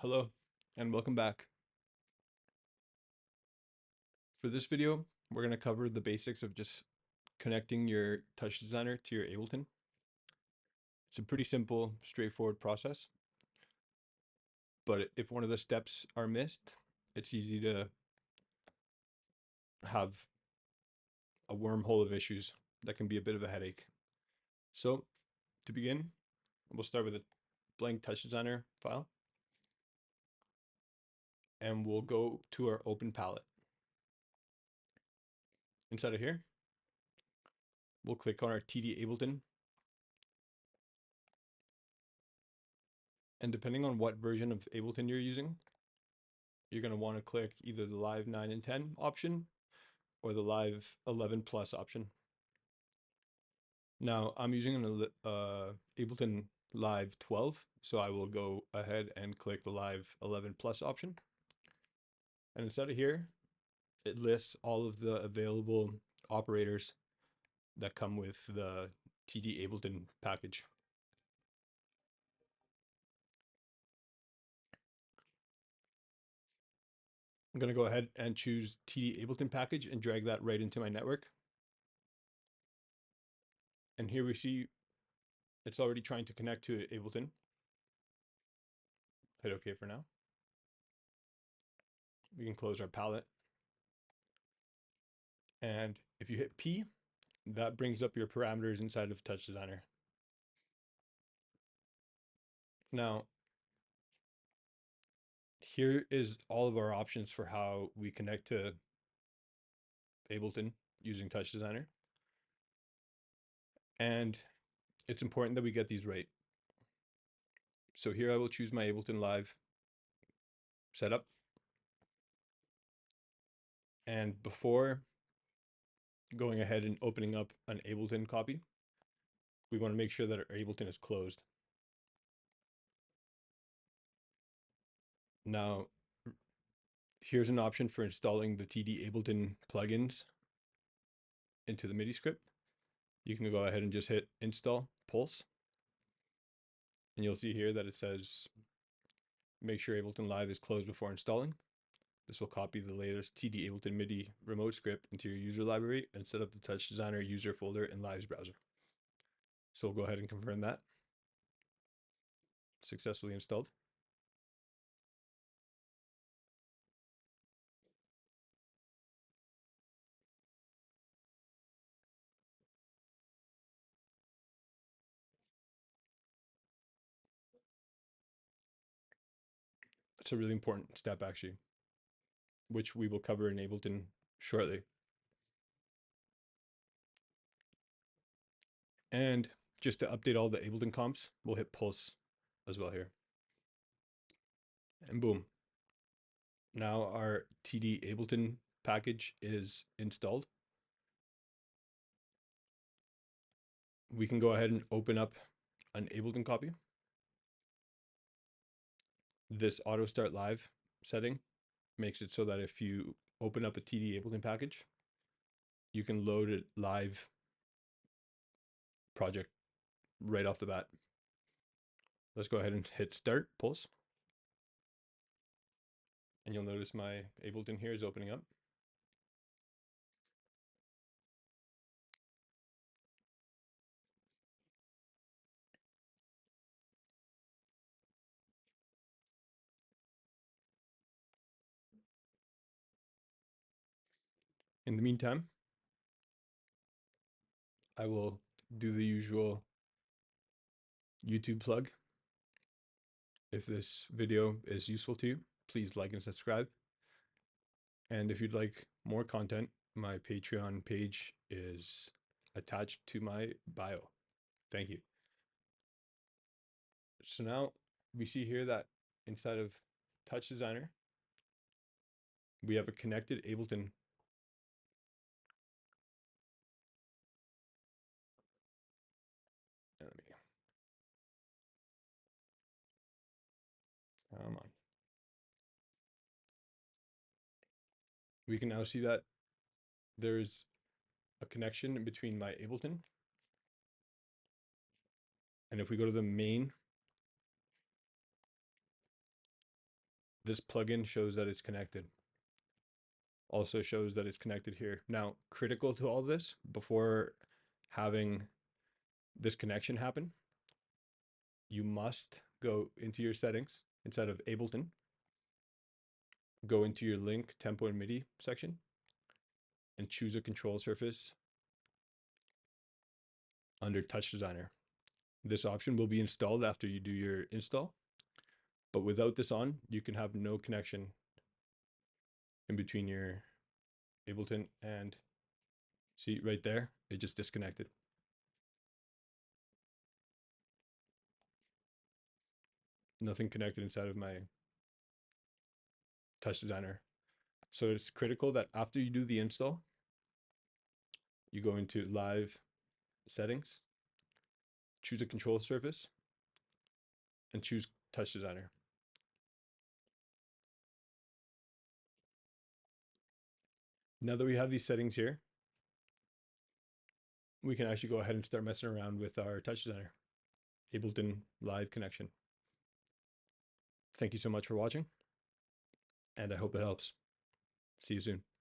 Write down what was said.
Hello and welcome back. For this video, we're going to cover the basics of just connecting your TouchDesigner to your Ableton. It's a pretty simple, straightforward process, but if one of the steps are missed, it's easy to have a wormhole of issues that can be a bit of a headache. So to begin, we'll start with a blank TouchDesigner file, and we'll go to our open palette. Inside of here, we'll click on our TD Ableton, and depending on what version of Ableton you're using, you're going to want to click either the Live 9 and 10 option or the Live 11 Plus option. Now I'm using an Ableton Live 12, so I will go ahead and click the Live 11 Plus option. And inside of here, it lists all of the available operators that come with the TD Ableton package. I'm going to go ahead and choose TD Ableton package and drag that right into my network. And here we see it's already trying to connect to Ableton. Hit OK for now. We can close our palette. And if you hit P, that brings up your parameters inside of TouchDesigner. Now, here is all of our options for how we connect to Ableton using TouchDesigner. And it's important that we get these right. So here I will choose my Ableton Live setup. And before going ahead and opening up an Ableton copy, we want to make sure that our Ableton is closed. Now, here's an option for installing the TD Ableton plugins into the MIDI script. You can go ahead and just hit install pulse. And you'll see here that it says, make sure Ableton Live is closed before installing. This will copy the latest TD Ableton MIDI remote script into your user library and set up the TouchDesigner user folder in Live's browser. So we'll go ahead and confirm that. Successfully installed. It's a really important step actually, which we will cover in Ableton shortly. And just to update all the Ableton comps, we'll hit pulse as well here. And boom. Now our TD Ableton package is installed. We can go ahead and open up an Ableton copy. This auto start live setting makes it so that if you open up a TD Ableton package, you can load a live project right off the bat. Let's go ahead and hit start pulse. And you'll notice my Ableton here is opening up. In the meantime, I will do the usual YouTube plug. If this video is useful to you, please like and subscribe. And if you'd like more content, my Patreon page is attached to my bio. Thank you. So now we see here that inside of TouchDesigner, we have a connected Ableton. Come on. We can now see that there's a connection between my Ableton. And if we go to the main this plugin shows that it's connected. Also shows that it's connected here. Now, critical to all this, before having this connection happen, you must go into your settings inside of Ableton, go into your link, tempo, and MIDI section, and choose a control surface under TouchDesigner. This option will be installed after you do your install, but without this on, you can have no connection in between your Ableton and, see right there, it just disconnected. Nothing connected inside of my TouchDesigner. So it's critical that after you do the install, you go into live settings, choose a control surface, and choose TouchDesigner. Now that we have these settings here, we can actually go ahead and start messing around with our TouchDesigner Ableton live connection. Thank you so much for watching, and I hope it helps. See you soon.